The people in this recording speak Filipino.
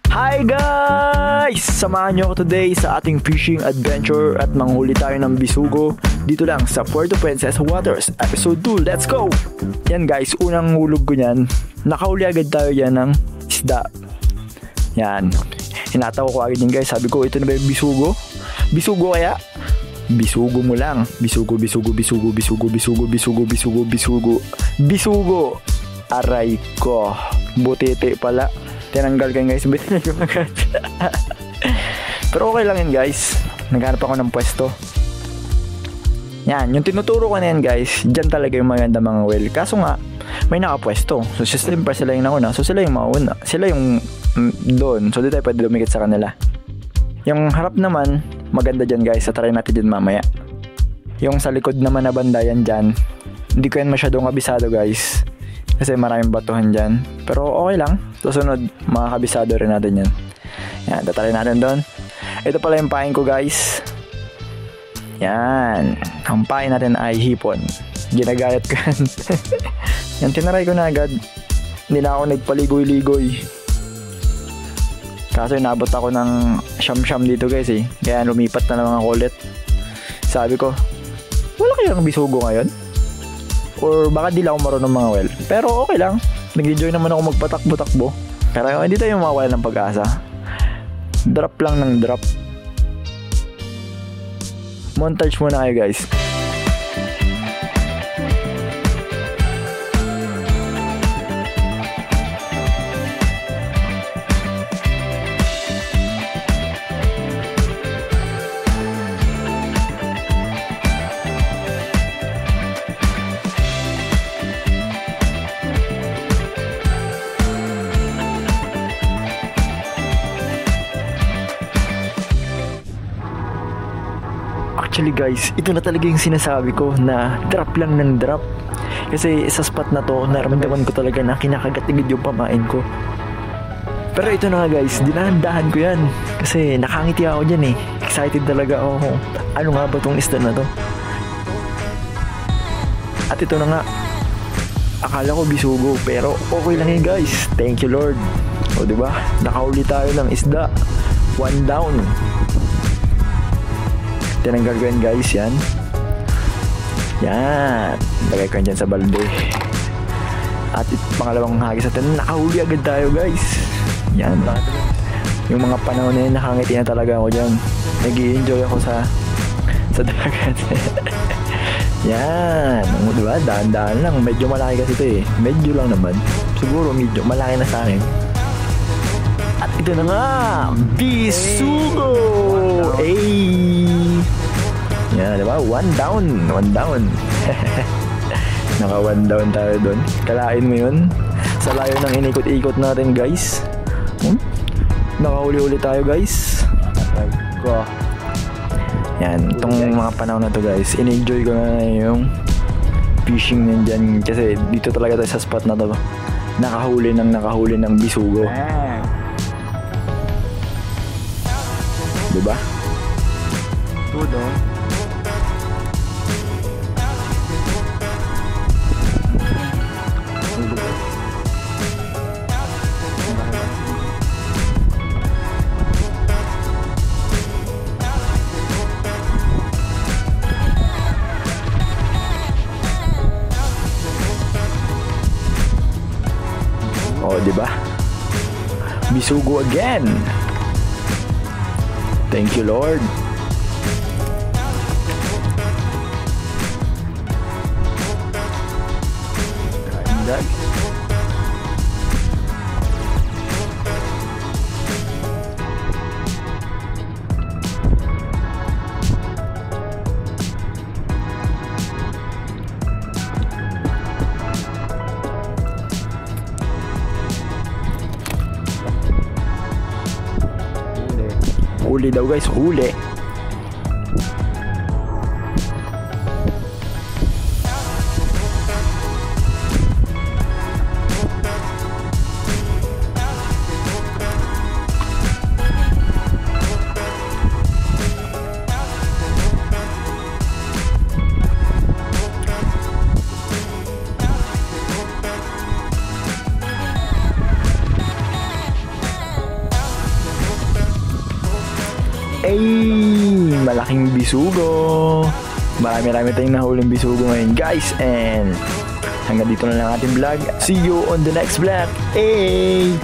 Hi guys! Samahan nyo ako today sa ating fishing adventure at manghuli tayo ng bisugo dito lang sa Puerto Princesa Waters Episode 2. Let's go! Yan guys, unang hulog ko yan. Nakahuli agad tayo yan ng isda. Yan. Hinataw ko agad yan guys. Sabi ko, ito na ba yung bisugo? Bisugo kaya? Bisugo mo lang. Bisugo. Bisugo. Aray ko. Butete pala. Tinanggal ka guys. Pero okay lang yan guys. Naghanap ako ng pwesto. Yan. Yung tinuturo ko na yan guys. Diyan talaga yung maganda mga well. Kaso nga, may nakapwesto. So siyempre sila yung nauna. So sila yung mauna. Sila yung doon. So di tayo pwede lumikit sa kanila. Yung harap naman, maganda dyan guys. So try natin dyan mamaya. Yung sa likod naman na banda yan dyan. Hindi ko yan masyadong kabisado guys. Kasi maraming batuhan dyan. Pero okay lang. Susunod, makakabisado rin natin yan. Yan, tatry natin doon. Ito pala yung pain ko guys. Yan. Ang pain natin ay hipon. Ginagayat ko yan. Yan, tinaray ko na agad. Hindi na ako nagpaligoy-ligoy. Kaso inabot ako ng siyam-siyam dito guys eh. Kaya lumipat na lang ako ulit. Sabi ko, wala kayang bisugo ngayon? Or baka di lang ako marunong mga well. Pero okay lang. Nag-enjoy naman ako magpatakbo-takbo. Pero hindi tayo mawawala ng pag-asa. Drop lang ng drop. Montage muna kayo guys. Actually guys, ito na talaga yung sinasabi ko na drop lang ng drop. Kasi sa spot na to, naramdaman ko talaga na kinakagat-igid yung pamain ko. Pero ito na nga guys, dinahandahan ko yan. Kasi nakangiti ako dyan eh. Excited talaga ako. Ano nga ba tong isda na to? At ito na nga. Akala ko bisugo, pero okay lang yun guys. Thank you Lord. O diba? Nakahuli tayo ng isda. 1 down. Tinanggal ko yan guys, yan. Yan. Lagay ko yan dyan sa balde. At pangalawang hagis natin, nakahuli agad tayo guys. Yan. Yung mga panahon na yun, nakangiti na talaga ako dyan. Nag-i-enjoy ako sa dagat. Yan. Diba? Daan-daan lang. Medyo malaki kasi ito eh. Medyo lang naman. Siguro medyo malaki na sa akin. At ito na nga, bisugo! Yan, diba? 1 down. Naka 1 down tayo doon. Kalain mo yun. Sa layo ng inikot-ikot natin guys. Nakahuli-huli tayo guys. Yan, itong mga panahon na to guys, in-enjoy ko na yung fishing nandyan. Kasi dito talaga tayo sa spot na to. Nakahuli ng bisugo. Diba? Tudo. Oh, diba? Bisugo again. Thank you, Lord. Kaindag. Huli daw guys, huli. Ay, malaking bisugo. Marami-rami tayong nahuling bisugo ngayon guys. And hanggang dito na lang ating vlog. See you on the next vlog. Hey!